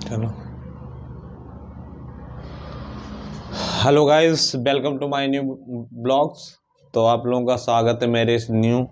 चलो, hello guys, welcome to my new blogs. तो आप लोगों का स्वागत है मेरे इस न्यू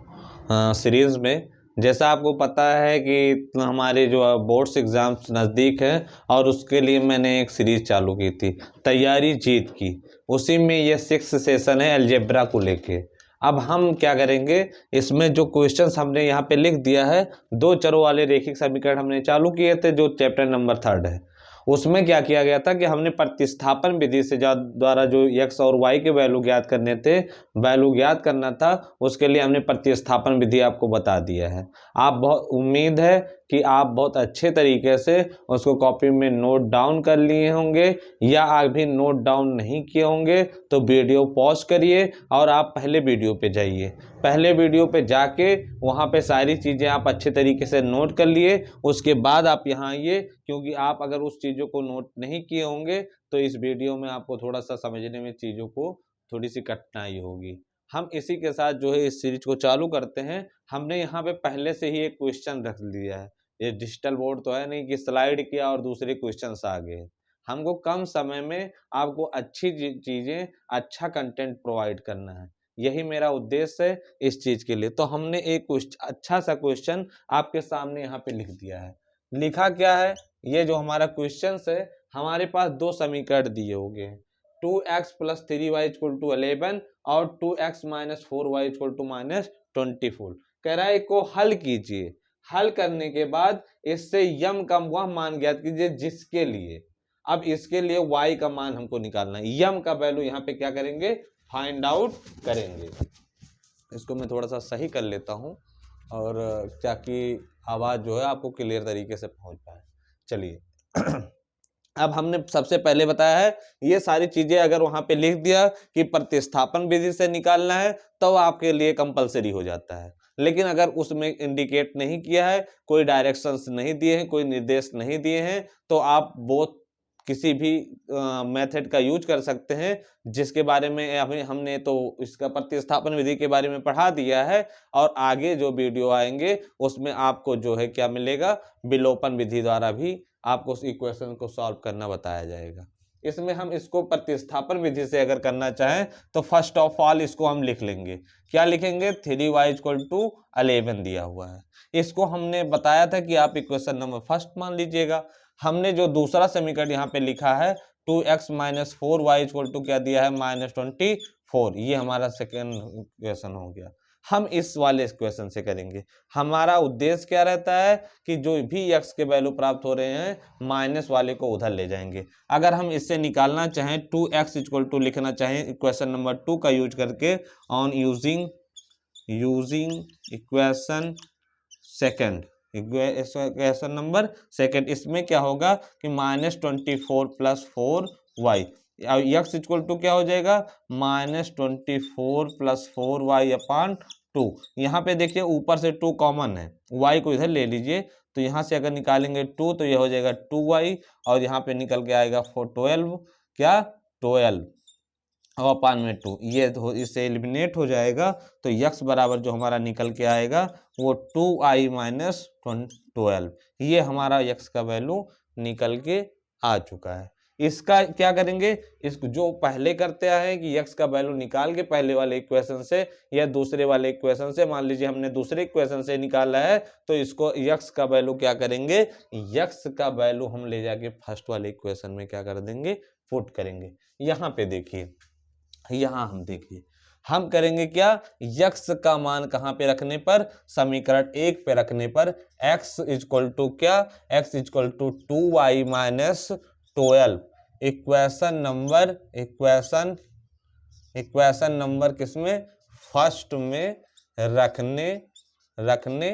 सीरीज़ में। जैसा आपको पता है कि हमारे जो बोर्ड्स एग्ज़ाम्स नज़दीक हैं और उसके लिए मैंने एक सीरीज़ चालू की थी, तैयारी जीत की। उसी में ये 6th सेशन है अलजेब्रा को लेके। अब हम क्या करेंगे, इसमें जो क्वेश्चंस हमने यहाँ पे लिख दिया है, दो चरों वाले रैखिक समीकरण हमने चालू किए थे, जो चैप्टर नंबर 3 है। उसमें क्या किया गया था कि हमने प्रतिस्थापन विधि से द्वारा जो x और y के वैल्यू ज्ञात करने थे, वैल्यू ज्ञात करना था, उसके लिए हमने प्रतिस्थापन विधि आपको बता दिया है। आप बहुत उम्मीद है कि आप बहुत अच्छे तरीके से उसको कॉपी में नोट डाउन कर लिए होंगे, या अभी नोट डाउन नहीं किए होंगे तो वीडियो पॉज करिए और आप पहले वीडियो पे जाइए। पहले वीडियो पे जाके वहाँ पे सारी चीज़ें आप अच्छे तरीके से नोट कर लिए, उसके बाद आप यहाँ आइए, क्योंकि आप अगर उस चीज़ों को नोट नहीं किए होंगे तो इस वीडियो में आपको थोड़ा सा समझने में चीज़ों को थोड़ी सी कठिनाई होगी। हम इसी के साथ जो है इस सीरीज को चालू करते हैं। हमने यहाँ पे पहले से ही एक क्वेश्चन रख लिया है। ये डिजिटल बोर्ड तो है नहीं कि स्लाइड किया और दूसरे क्वेश्चन आ गए। हमको कम समय में आपको अच्छी चीज़ें, अच्छा कंटेंट प्रोवाइड करना है, यही मेरा उद्देश्य है इस चीज़ के लिए। तो हमने एक अच्छा सा क्वेश्चन आपके सामने यहाँ पे लिख दिया है। लिखा क्या है, ये जो हमारा क्वेश्चन है, हमारे पास दो समीकरण दिए होंगे, 2x + 3y = 11 और 2x - 4y = -24। कह रहा है को हल कीजिए। हल करने के बाद इससे यम का वह मान ज्ञात कीजिए जिसके लिए, अब इसके लिए y का मान हमको निकालना है। यम का वैल्यू यहाँ पे क्या करेंगे, फाइंड आउट करेंगे। इसको मैं थोड़ा सा सही कर लेता हूँ और ताकि आवाज़ जो है आपको क्लियर तरीके से पहुँच पाए। चलिए अब हमने सबसे पहले बताया है, ये सारी चीज़ें अगर वहाँ पे लिख दिया कि प्रतिस्थापन विधि से निकालना है तो आपके लिए कंपलसरी हो जाता है। लेकिन अगर उसमें इंडिकेट नहीं किया है, कोई डायरेक्शंस नहीं दिए हैं, कोई निर्देश नहीं दिए हैं, तो आप बोथ किसी भी मेथड का यूज कर सकते हैं, जिसके बारे में अभी हमने तो इसका प्रतिस्थापन विधि के बारे में पढ़ा दिया है। और आगे जो वीडियो आएंगे उसमें आपको जो है क्या मिलेगा, विलोपन विधि द्वारा भी आपको उस इक्वेशन को सॉल्व करना बताया जाएगा। इसमें हम इसको प्रतिस्थापन विधि से अगर करना चाहें तो फर्स्ट ऑफ ऑल इसको हम लिख लेंगे। क्या लिखेंगे, 3y = 11 दिया हुआ है। इसको हमने बताया था कि आप इक्वेशन नंबर फर्स्ट मान लीजिएगा। हमने जो दूसरा समीकरण यहाँ पे लिखा है, 2x - 4y = क्या दिया है, -24। ये हमारा सेकेंड इक्वेशन हो गया। हम इस वाले इक्वेशन से करेंगे। हमारा उद्देश्य क्या रहता है कि जो भी x के वैल्यू प्राप्त हो रहे हैं, माइनस वाले को उधर ले जाएंगे। अगर हम इससे निकालना चाहें, 2x = लिखना चाहें इक्वेशन नंबर 2 का यूज करके, on using equation second, equation number second, इसमें क्या होगा कि -24 + 4y, x = क्या हो जाएगा, -24 + 4y/2। यहाँ पे देखिए ऊपर से 2 कॉमन है, y को इधर ले लीजिए, तो यहाँ से अगर निकालेंगे 2 तो ये हो जाएगा 2y, और यहाँ पे निकल के आएगा 12, क्या 12 और अपान में 2, ये इससे एलिमिनेट हो जाएगा। तो x बराबर जो हमारा निकल के आएगा वो 2i - 12, ये हमारा x का वैल्यू निकल के आ चुका है। इसका क्या करेंगे, इसको जो पहले करते आए हैं कि x का वैल्यू निकाल के पहले वाले इक्वेशन से या दूसरे वाले इक्वेशन से, मान लीजिए हमने दूसरे इक्वेशन से निकाला है, तो इसको x का वैल्यू क्या करेंगे, x का वैल्यू हम ले जाके फर्स्ट वाले इक्वेशन में क्या कर देंगे, पुट करेंगे। यहाँ पे देखिए, यहाँ हम देखिए हम करेंगे क्या, x का मान कहाँ पे रखने पर, समीकरण 1 पे रखने पर, x = क्या, x = 2y - 12, इक्वेशन नंबर किसमें, फर्स्ट में रखने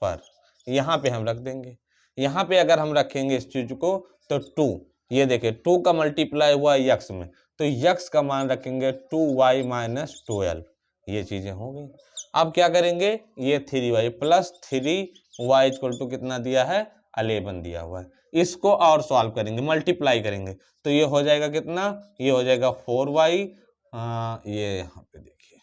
पर यहाँ पे हम रख देंगे। यहाँ पे अगर हम रखेंगे इस चीज को तो 2, ये देखिए 2 का मल्टीप्लाई हुआ x में, तो x का मान रखेंगे 2y - 12, ये चीजें हो गई। अब क्या करेंगे, ये 3y + 3y = कितना दिया है, 11 दिया हुआ है। इसको और सॉल्व करेंगे, मल्टीप्लाई करेंगे, तो ये हो जाएगा कितना, ये हो जाएगा 4y, ये यहाँ पे देखिए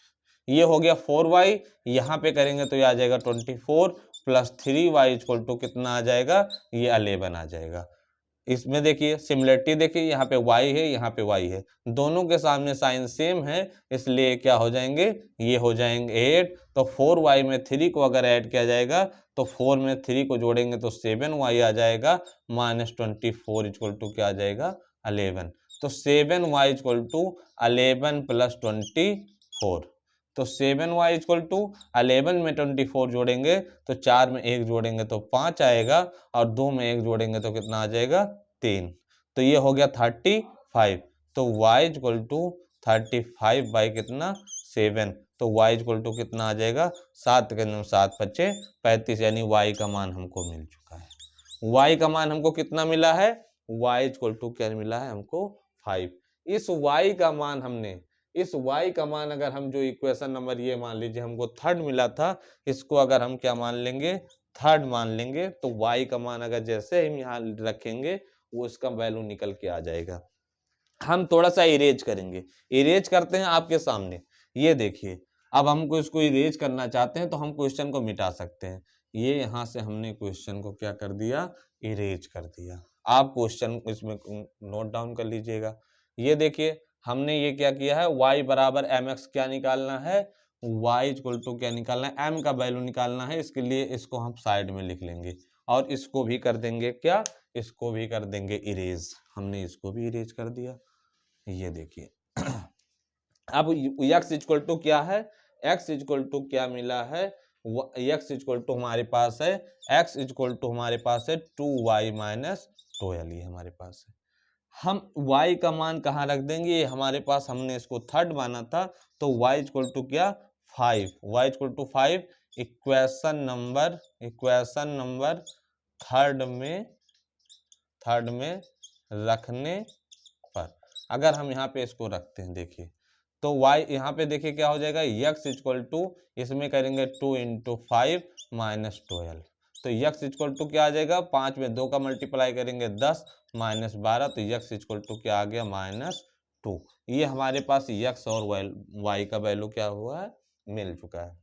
ये हो गया 4y, यहाँ पे करेंगे तो ये आ जाएगा 24 + 3y = कितना आ जाएगा, ये 11 आ जाएगा। इसमें देखिए सिमिलरिटी देखिए, यहाँ पे y है, यहाँ पे y है, दोनों के सामने साइन सेम है, इसलिए क्या हो जाएंगे, ये हो जाएंगे 8। तो 4y में 3 को अगर ऐड किया जाएगा तो 4 में 3 को जोड़ेंगे तो 7y आ जाएगा, -24 इक्वल टू क्या आ जाएगा, 11। तो 7y इक्वल टू 11 + 24। तो 7y इक्वल टू 11 में 24 जोड़ेंगे तो 4 में 1 जोड़ेंगे तो 5 आएगा, और 2 में 1 जोड़ेंगे तो कितना आ जाएगा, 3। तो ये हो गया 35। तो y इक्वल टू 35 बाई कितना, 7। तो y इक्वल टू कितना आ जाएगा, 7 के 7 बचे 35, यानी y का मान हमको मिल चुका है। y का मान हमको कितना मिला है, y इक्वल टू क्या मिला है हमको, 5। इस y का मान हमने, इस y का मान अगर हम जो इक्वेशन नंबर ये मान लीजिए हमको थर्ड मिला था, इसको अगर हम क्या मान लेंगे, थर्ड मान लेंगे, तो y का मान अगर जैसे हम यहाँ रखेंगे वो इसका वैल्यू निकल के आ जाएगा। हम थोड़ा सा इरेज करेंगे, इरेज करते हैं आपके सामने, ये देखिए। अब हमको इसको इरेज करना चाहते हैं तो हम क्वेश्चन को मिटा सकते हैं। ये यहाँ से हमने क्वेश्चन को क्या कर दिया, इरेज कर दिया। आप क्वेश्चन इसमें नोट डाउन कर लीजिएगा। ये देखिए हमने ये क्या किया है, y बराबर mx क्या निकालना है, y इक्वल टू क्या निकालना है, m का वैल्यू निकालना है। इसके लिए इसको हम साइड में लिख लेंगे और इसको भी कर देंगे क्या, इसको भी कर देंगे इरेज। हमने इसको भी इरेज कर दिया। ये देखिए अब x इक्वल टू क्या है, x इक्वल टू क्या मिला है, x इक्वल टू हमारे पास है, x इक्वल टू हमारे पास है 2y - 12, ये हमारे पास है। हम y का मान कहाँ रख देंगे, ये हमारे पास, हमने इसको थर्ड माना था, तो y इक्वल टू क्या, 5। y equal to 5 equation number third में रखने पर अगर हम यहाँ पे इसको रखते हैं, देखिए तो y यहाँ पे देखिए क्या हो जाएगा, x इक्वल टू इसमें करेंगे 2 × 5 - 12। तो x इक्वल टू क्या आ जाएगा, 5 में 2 का मल्टीप्लाई करेंगे 10 - 12, तो x इक्वल टू क्या आ गया, -2। ये हमारे पास x और y का वैल्यू क्या हुआ है, मिल चुका है।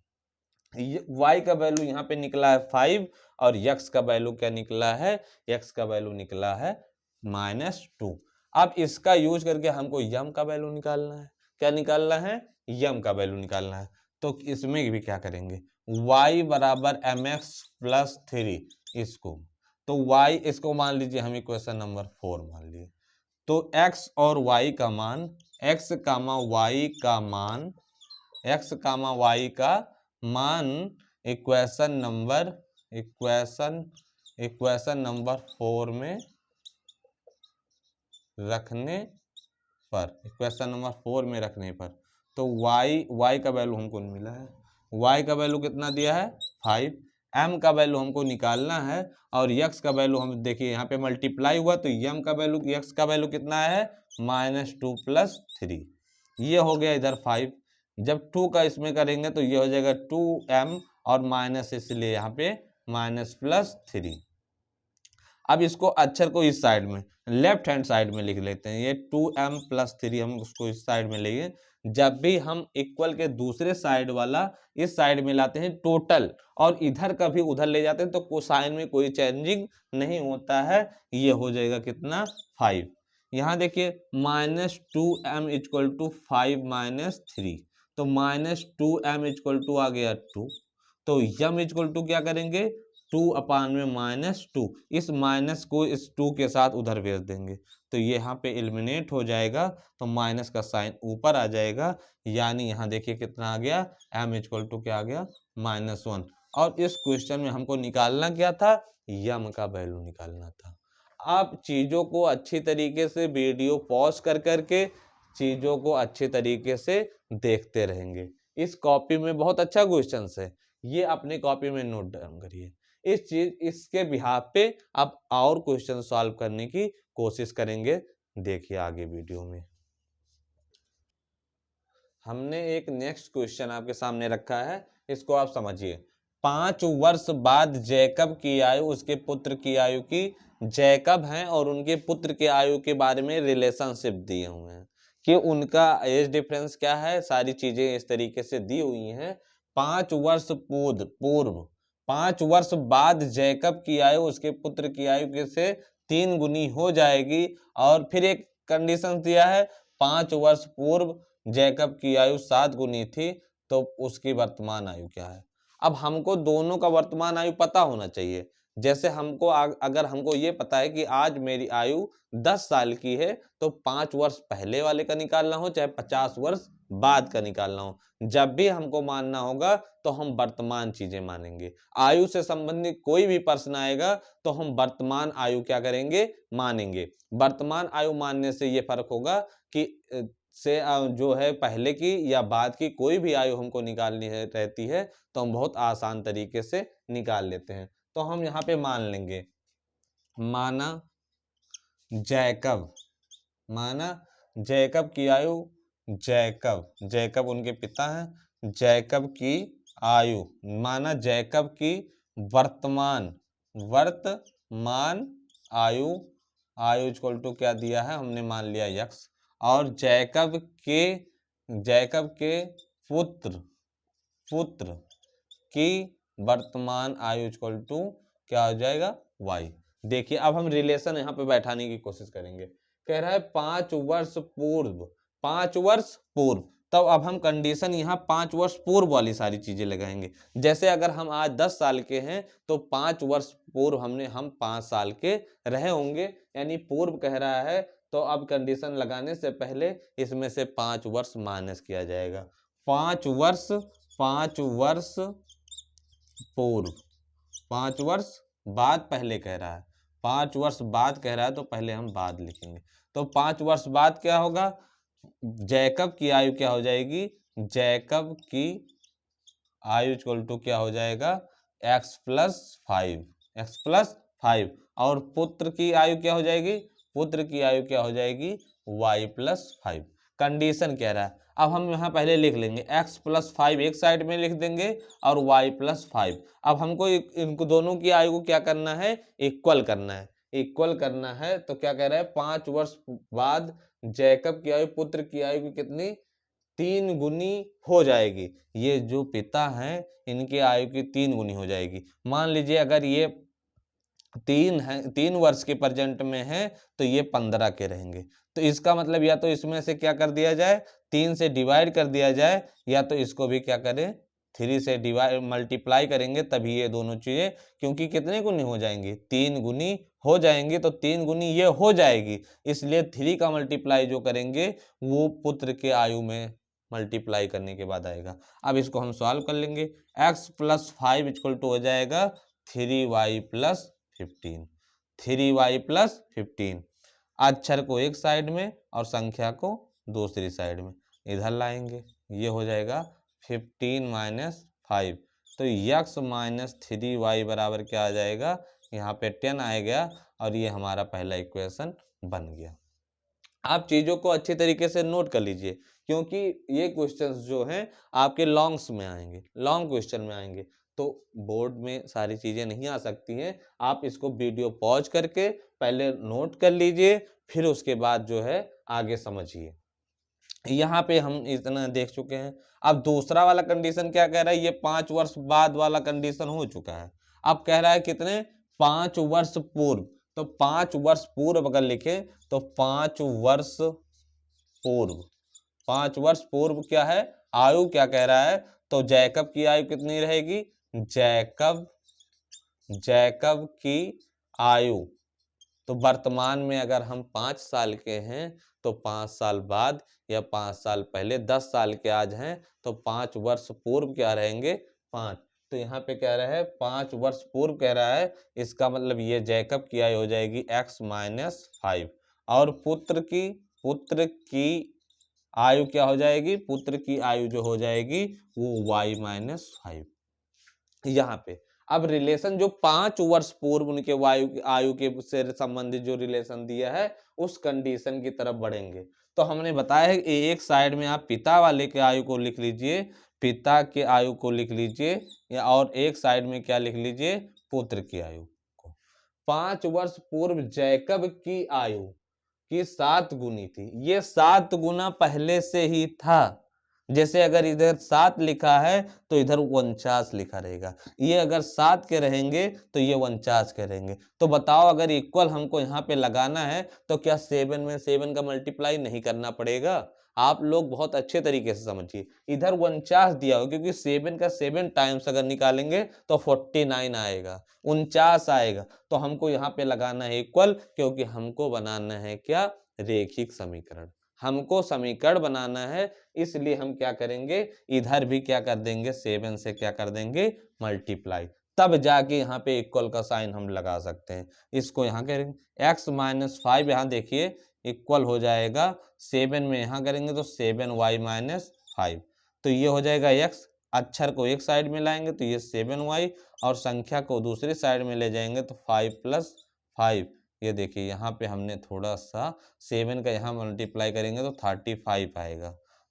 y का वैल्यू यहाँ पे निकला है 5 और x का वैल्यू क्या निकला है, x का वैल्यू निकला है -2। अब इसका यूज करके हमको यम का वैल्यू निकालना है। क्या निकालना है, यम का वैल्यू निकालना है। तो इसमें भी क्या करेंगे, y बराबर mx + 3 इसको, तो y इसको मान लीजिए हम इक्वेशन नंबर 4 मान लिए। तो x और y का मान, x, y का मान, x, y का मान इक्वेशन नंबर 4 में रखने पर, इक्वेशन नंबर 4 में रखने पर, तो y का वैल्यू हमको मिला है। y का वैल्यू कितना दिया है, 5। m का वैल्यू हमको निकालना है और x का वैल्यू हम देखिए यहाँ पे मल्टीप्लाई हुआ, तो m का वैल्यू, x का वैल्यू कितना है, -2 + 3। ये हो गया इधर 5। जब 2 का इसमें करेंगे तो ये हो जाएगा 2m और माइनस, इसलिए यहाँ पे -+3। अब इसको अक्षर को इस साइड में, लेफ्ट हैंड साइड में लिख लेते हैं। ये 2m + 3 हम उसको इस साइड में लेंगे। जब भी हम इक्वल के दूसरे साइड वाला इस साइड में लाते हैं टोटल, और इधर का भी उधर ले जाते हैं, तो कोसाइन में कोई चेंजिंग नहीं होता है। ये हो जाएगा कितना, 5। यहाँ देखिए -2m = 5 - 3, तो -2m = आ गया 2। तो m = क्या करेंगे, 2/-2, इस माइनस को इस 2 के साथ उधर भेज देंगे, तो ये यहाँ पे एलिमिनेट हो जाएगा, तो माइनस का साइन ऊपर आ जाएगा। यानी यहाँ देखिए कितना आ गया, m = क्या आ गया, -1। और इस क्वेश्चन में हमको निकालना क्या था, यम का वैल्यू निकालना था। आप चीज़ों को अच्छी तरीके से वीडियो पॉज कर करके चीज़ों को अच्छे तरीके से देखते रहेंगे। इस कॉपी में बहुत अच्छा क्वेश्चन है, ये अपने कॉपी में नोट डाउन करिए। इसके बिहाफ पे आप और क्वेश्चन सॉल्व करने की कोशिश करेंगे। देखिए आगे वीडियो में हमने एक नेक्स्ट क्वेश्चन आपके सामने रखा है, इसको आप समझिए। 5 वर्ष बाद जैकब की आयु उसके पुत्र की आयु की, जैकब हैं और उनके पुत्र के आयु के बारे में रिलेशनशिप दिए हुए हैं कि उनका एज डिफरेंस क्या है, सारी चीजें इस तरीके से दी हुई हैं। 5 वर्ष पूर्व 5 वर्ष बाद जैकब की आयु उसके पुत्र की आयु के से 3 गुनी हो जाएगी। और फिर एक कंडीशन दिया है 5 वर्ष पूर्व जैकब की आयु 7 गुनी थी, तो उसकी वर्तमान आयु क्या है। अब हमको दोनों का वर्तमान आयु पता होना चाहिए। जैसे हमको अगर हमको ये पता है कि आज मेरी आयु 10 साल की है, तो 5 वर्ष पहले वाले का निकालना हो चाहे 50 वर्ष बाद का निकालना हो, जब भी हमको मानना होगा तो हम वर्तमान चीजें मानेंगे। आयु से संबंधित कोई भी प्रश्न आएगा तो हम वर्तमान आयु क्या करेंगे, मानेंगे। वर्तमान आयु मानने से ये फर्क होगा कि जो है पहले की या बाद की कोई भी आयु हमको निकालनी रहती है तो हम बहुत आसान तरीके से निकाल लेते हैं। तो हम यहाँ पे मान लेंगे, माना जैकब, माना जैकब की आयु, जैकब उनके पिता हैं, जैकब की आयु, माना जैकब की वर्तमान आयु, आयु इक्वल टू क्या दिया है हमने मान लिया यक्स, और जैकब के पुत्र की वर्तमान आयु इक्वल टू क्या हो जाएगा, वाई। देखिए अब हम रिलेशन यहाँ पे बैठाने की कोशिश करेंगे। कह रहा है 5 वर्ष पूर्व, 5 वर्ष पूर्व, तब अब हम कंडीशन यहाँ 5 वर्ष पूर्व वाली सारी चीजें लगाएंगे। जैसे अगर हम आज 10 साल के हैं तो 5 वर्ष पूर्व हम 5 साल के रहे होंगे, यानी पूर्व कह रहा है, तो अब कंडीशन लगाने से पहले इसमें से 5 वर्ष माइनस किया जाएगा। 5 वर्ष पूर्व, 5 वर्ष बाद पहले कह रहा है, 5 वर्ष बाद कह रहा है तो पहले हम बाद लिखेंगे। तो 5 वर्ष बाद क्या होगा, जैकब की आयु क्या हो जाएगी, जैकब की आयु इक्वल टू क्या हो जाएगा, x प्लस 5, और पुत्र की आयु क्या हो जाएगी, पुत्र की आयु क्या हो जाएगी, y प्लस 5। कंडीशन कह रहा है, अब हम यहाँ पहले लिख लेंगे x प्लस 5 एक साइड में लिख देंगे और y प्लस 5। अब हमको इनको दोनों की आयु को क्या करना है, इक्वल करना है, तो क्या कह रहा है 5 वर्ष बाद जैकब की आयु पुत्र की आयु की कितनी, 3 गुनी हो जाएगी। ये जो पिता हैं इनकी आयु की 3 गुनी हो जाएगी। मान लीजिए अगर ये 3 वर्ष के प्रेजेंट में है तो ये 15 के रहेंगे। तो इसका मतलब या तो इसमें से क्या कर दिया जाए, 3 से डिवाइड कर दिया जाए, या तो इसको भी क्या करें 3 से डिवाइड मल्टीप्लाई करेंगे, तभी ये दोनों चीजें, क्योंकि कितने गुनी हो जाएंगी, 3 गुनी हो जाएंगी, तो 3 गुनी ये हो जाएगी, इसलिए 3 का मल्टीप्लाई जो करेंगे वो पुत्र के आयु में मल्टीप्लाई करने के बाद आएगा। अब इसको हम सॉल्व कर लेंगे, x प्लस 5 इक्वल टू हो जाएगा 3y प्लस 15, 3y प्लस 15। अक्षर को एक साइड में और संख्या को दूसरी साइड में इधर लाएंगे, ये हो जाएगा 15 माइनस 5, तो x माइनस 3y बराबर क्या आ जाएगा, यहाँ पे 10 आएगा, और ये हमारा पहला इक्वेशन बन गया। आप चीज़ों को अच्छी तरीके से नोट कर लीजिए, क्योंकि ये क्वेश्चंस जो हैं आपके लॉन्ग्स में आएंगे, लॉन्ग क्वेश्चन में आएंगे, तो बोर्ड में सारी चीज़ें नहीं आ सकती हैं। आप इसको वीडियो पॉज करके पहले नोट कर लीजिए, फिर उसके बाद जो है आगे समझिए। यहाँ पे हम इतना देख चुके हैं। अब दूसरा वाला कंडीशन क्या कह रहा है, ये 5 वर्ष बाद वाला कंडीशन हो चुका है। अब कह रहा है कितने, 5 वर्ष पूर्व, तो 5 वर्ष पूर्व अगर लिखे तो 5 वर्ष पूर्व, 5 वर्ष पूर्व क्या है, आयु क्या कह रहा है, तो जैकब की आयु कितनी रहेगी, जैकब की आयु, तो वर्तमान में अगर हम 5 साल के हैं तो 5 साल बाद या 5 साल पहले, 10 साल के आज हैं तो 5 वर्ष पूर्व क्या रहेंगे, 5। तो यहाँ पे कह रहा है 5 वर्ष पूर्व कह रहा है, इसका मतलब ये जैकब की आयु हो जाएगी x माइनस 5, और पुत्र की आयु क्या हो जाएगी, पुत्र की आयु जो हो जाएगी वो y माइनस 5। यहाँ पे अब रिलेशन जो 5 वर्ष पूर्व उनके आयु के से संबंधित जो रिलेशन दिया है उस कंडीशन की तरफ बढ़ेंगे। तो हमने बताया है कि एक साइड में आप पिता वाले के आयु को लिख लीजिए, पिता के आयु को लिख लीजिए, या और एक साइड में क्या लिख लीजिए, पुत्र की आयु को। 5 वर्ष पूर्व जैकब की आयु की 7 गुनी थी, ये 7 गुना पहले से ही था, जैसे अगर इधर 7 लिखा है तो इधर 49 लिखा रहेगा, ये अगर 7 के रहेंगे तो ये 49 के रहेंगे। तो बताओ अगर इक्वल हमको यहाँ पे लगाना है तो क्या 7 में 7 का मल्टीप्लाई नहीं करना पड़ेगा? आप लोग बहुत अच्छे तरीके से समझिए। इधर 49 दिया हो क्योंकि 7 का 7 टाइम्स अगर निकालेंगे तो 49 आएगा, 49 आएगा। तो हमको यहाँ पे लगाना है इक्वल, क्योंकि हमको बनाना है क्या? रेखिक समीकरण। हमको समीकरण बनाना है, इसलिए हम क्या करेंगे? इधर भी क्या कर देंगे? 7 से क्या कर देंगे? मल्टीप्लाई। तब जाके यहाँ पे इक्वल का साइन हम लगा सकते हैं। इसको यहाँ करेंगे x माइनस 5, यहाँ देखिए इक्वल हो जाएगा 7 में यहाँ करेंगे तो 7y माइनस 5, तो ये हो जाएगा x। अक्षर को एक साइड में लाएंगे तो ये 7y, और संख्या को दूसरी साइड में ले जाएंगे तो 5 प्लस 5। ये देखिए यहाँ पे हमने थोड़ा सा 7 का यहाँ मल्टीप्लाई करेंगे तो 35 आएगा,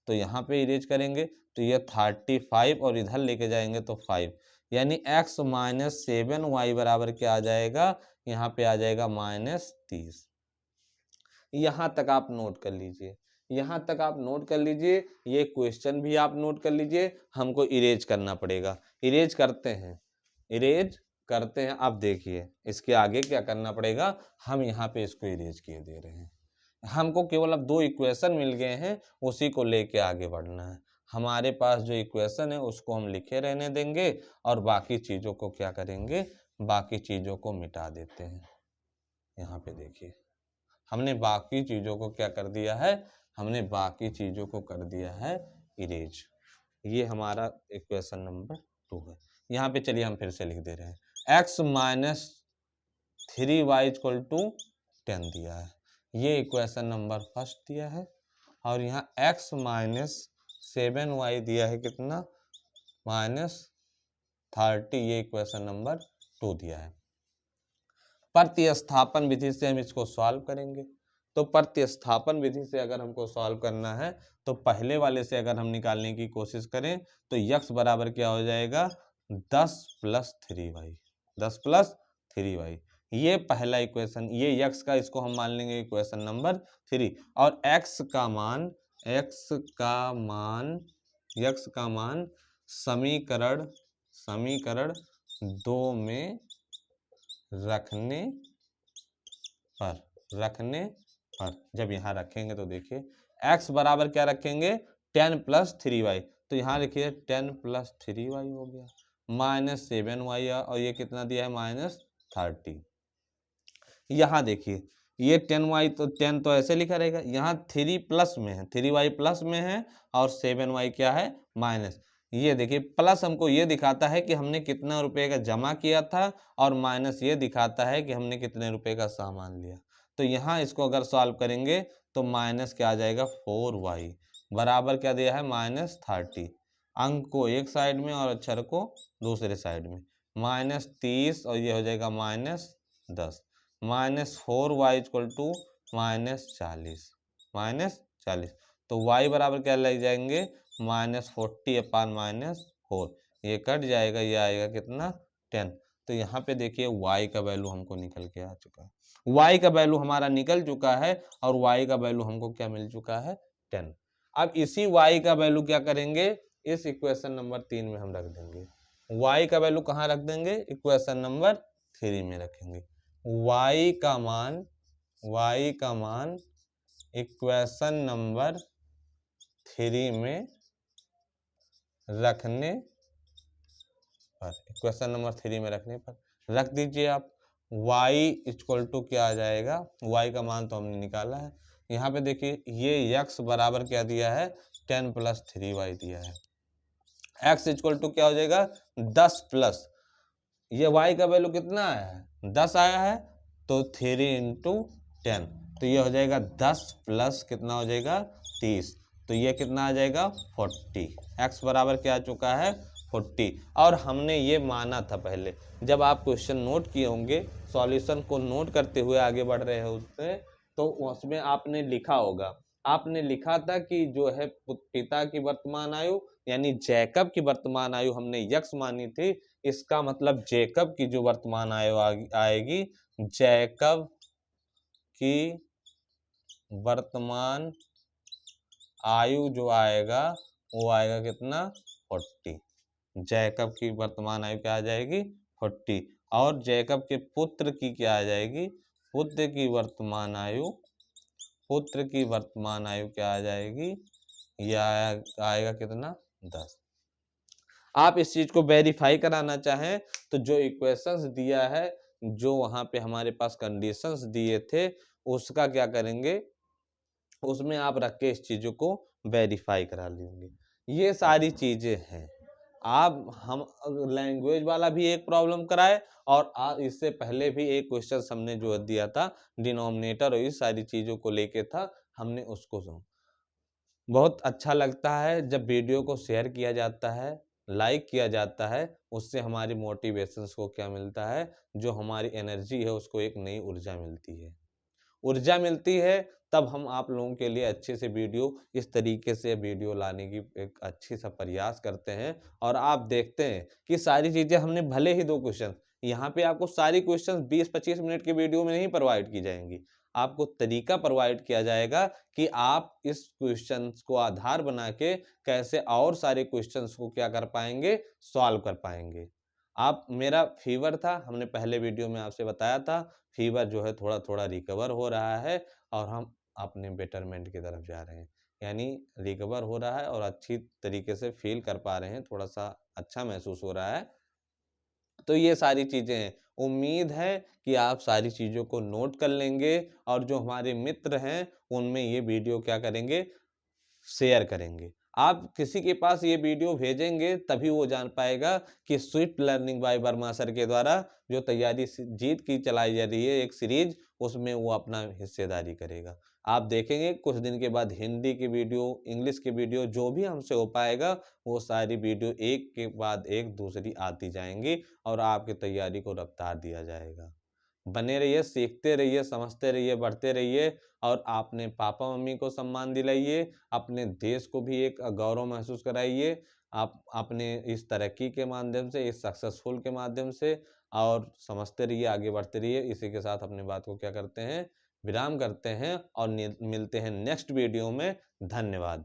तो यहाँ पे इरेज करेंगे तो ये 35 और इधर लेके जाएंगे तो 5, यानी x माइनस 7y बराबर क्या आ जाएगा? यहाँ पे आ जाएगा -30। यहाँ तक आप नोट कर लीजिए, यहाँ तक आप नोट कर लीजिए। ये क्वेश्चन भी आप नोट कर लीजिए। हमको इरेज करना पड़ेगा, इरेज करते हैं, इरेज करते हैं। अब देखिए इसके आगे क्या करना पड़ेगा। हम यहाँ पे इसको इरेज किए दे रहे हैं। हमको केवल अब 2 इक्वेशन मिल गए हैं, उसी को लेके आगे बढ़ना है। हमारे पास जो इक्वेशन है उसको हम लिखे रहने देंगे और बाकी चीज़ों को क्या करेंगे? बाकी चीज़ों को मिटा देते हैं। यहाँ पे देखिए हमने बाकी चीज़ों को क्या कर दिया है? हमने बाकी चीज़ों को कर दिया है इरेज। ये हमारा इक्वेशन नंबर 2 है। यहाँ पे चलिए हम फिर से लिख दे रहे हैं। x minus 3y equal to 10 दिया है, ये इक्वेशन नंबर फर्स्ट दिया है। और यहाँ x माइनस 7y दिया है कितना? -30, ये इक्वेशन नंबर 2 दिया है। प्रतिस्थापन विधि से हम इसको सॉल्व करेंगे। तो प्रतिस्थापन विधि से अगर हमको सॉल्व करना है तो पहले वाले से अगर हम निकालने की कोशिश करें तो x बराबर क्या हो जाएगा? 10 प्लस 3y, 10 प्लस 3y, ये पहला इक्वेशन। ये x का, इसको हम मान लेंगे इक्वेशन नंबर 3। और x का मान समीकरण 2 में रखने पर जब यहाँ रखेंगे तो देखिए x बराबर क्या रखेंगे? 10 प्लस 3y, तो यहाँ लिखिए 10 प्लस 3y हो गया, -7y, और ये कितना दिया है? -30। यहाँ देखिए ये 10y, तो 10 तो ऐसे लिखा रहेगा, यहाँ 3 प्लस में है, 3y प्लस में है, और 7y क्या है? माइनस। ये देखिए प्लस हमको ये दिखाता है कि हमने कितना रुपए का जमा किया था, और माइनस ये दिखाता है कि हमने कितने रुपए का सामान लिया। तो यहाँ इसको अगर सॉल्व करेंगे तो माइनस क्या आ जाएगा? 4y बराबर क्या दिया है? -30। अंक को एक साइड में और अक्षर को दूसरे साइड में, -30, और ये हो जाएगा -10, -4y इक्वल टू -40, तो y बराबर क्या लग जाएंगे? -40/-4, ये कट जाएगा, ये आएगा कितना? 10। तो यहाँ पे देखिए y का वैल्यू हमको निकल के आ चुका है, y का वैल्यू हमारा निकल चुका है, और y का वैल्यू हमको क्या मिल चुका है? 10। अब इसी y का वैल्यू क्या करेंगे? इस इक्वेशन नंबर 3 में हम रख देंगे। y का वैल्यू कहाँ रख देंगे? इक्वेशन नंबर 3 में रखेंगे। y का मान इक्वेशन नंबर 3 में रखने पर, रख दीजिए आप। y इक्वल टू क्या आ जाएगा? y का मान तो हमने निकाला है। यहाँ पे देखिए ये x बराबर क्या दिया है? 10 प्लस 3y दिया है। x इक्वल टू क्या हो जाएगा? 10 प्लस, ये y का वैल्यू कितना आया है? 10 आया है, तो 3 इंटू 10, तो ये हो जाएगा 10 प्लस कितना हो जाएगा? 30, तो ये कितना आ जाएगा? 40। x बराबर क्या आ चुका है? 40। और हमने ये माना था पहले, जब आप क्वेश्चन नोट किए होंगे, सॉल्यूशन को नोट करते हुए आगे बढ़ रहे होते, तो उसमें आपने लिखा होगा, आपने लिखा था कि जो है पिता की वर्तमान आयु यानी जैकब की वर्तमान आयु हमने x मानी थी। इसका मतलब जैकब की जो वर्तमान आयु आएगी, जैकब की वर्तमान आयु जो आएगा वो आएगा कितना 40। जैकब की वर्तमान आयु क्या आ जाएगी 40। और जैकब के पुत्र की क्या आ जाएगी, पुत्र की वर्तमान आयु, पुत्र की वर्तमान आयु क्या आ जाएगी, यह आएगा कितना 10। आप इस चीज को वेरीफाई कराना चाहें तो जो इक्वेशंस दिया है, जो वहां पे हमारे पास कंडीशंस दिए थे, उसका क्या करेंगे, उसमें आप रख के इस चीजों को वेरीफाई करा लेंगे। ये सारी चीजें हैं। आप हम लैंग्वेज वाला भी एक प्रॉब्लम कराए और इससे पहले भी एक क्वेश्चन हमने जो दिया था डिनोमिनेटर और इस सारी चीजों को लेके था, हमने उसको सुना। बहुत अच्छा लगता है जब वीडियो को शेयर किया जाता है, लाइक किया जाता है, उससे हमारी मोटिवेशंस को क्या मिलता है, जो हमारी एनर्जी है उसको एक नई ऊर्जा मिलती है। ऊर्जा मिलती है तब हम आप लोगों के लिए अच्छे से वीडियो इस तरीके से वीडियो लाने की एक अच्छी सा प्रयास करते हैं। और आप देखते हैं कि सारी चीज़ें हमने भले ही 2 क्वेश्चन, यहाँ पे आपको सारी क्वेश्चन 20-25 मिनट के वीडियो में नहीं प्रोवाइड की जाएंगी। आपको तरीका प्रोवाइड किया जाएगा कि आप इस क्वेश्चंस को आधार बना के कैसे और सारे क्वेश्चंस को क्या कर पाएंगे, सॉल्व कर पाएंगे। आप मेरा फीवर था, हमने पहले वीडियो में आपसे बताया था, फीवर जो है थोड़ा थोड़ा रिकवर हो रहा है और हम अपने बेटरमेंट की तरफ जा रहे हैं। यानी रिकवर हो रहा है और अच्छी तरीके से फील कर पा रहे हैं, थोड़ा सा अच्छा महसूस हो रहा है। तो ये सारी चीज़ें हैं। उम्मीद है कि आप सारी चीज़ों को नोट कर लेंगे और जो हमारे मित्र हैं उनमें ये वीडियो क्या करेंगे, शेयर करेंगे। आप किसी के पास ये वीडियो भेजेंगे तभी वो जान पाएगा कि Swift learning by Verma sir के द्वारा जो तैयारी जीत की चलाई जा रही है एक सीरीज, उसमें वो अपना हिस्सेदारी करेगा। आप देखेंगे कुछ दिन के बाद हिंदी की वीडियो, इंग्लिश की वीडियो, जो भी हमसे हो पाएगा वो सारी वीडियो एक के बाद एक दूसरी आती जाएंगी और आपकी तैयारी को रफ्तार दिया जाएगा। बने रहिए, सीखते रहिए, समझते रहिए, बढ़ते रहिए और आपने पापा मम्मी को सम्मान दिलाइए, अपने देश को भी एक गौरव महसूस कराइए। आप अपने इस तरक्की के माध्यम से, इस सक्सेसफुल के माध्यम से और समझते रहिए, आगे बढ़ते रहिए। इसी के साथ अपनी बात को क्या करते हैं, विराम करते हैं और मिलते हैं नेक्स्ट वीडियो में। धन्यवाद।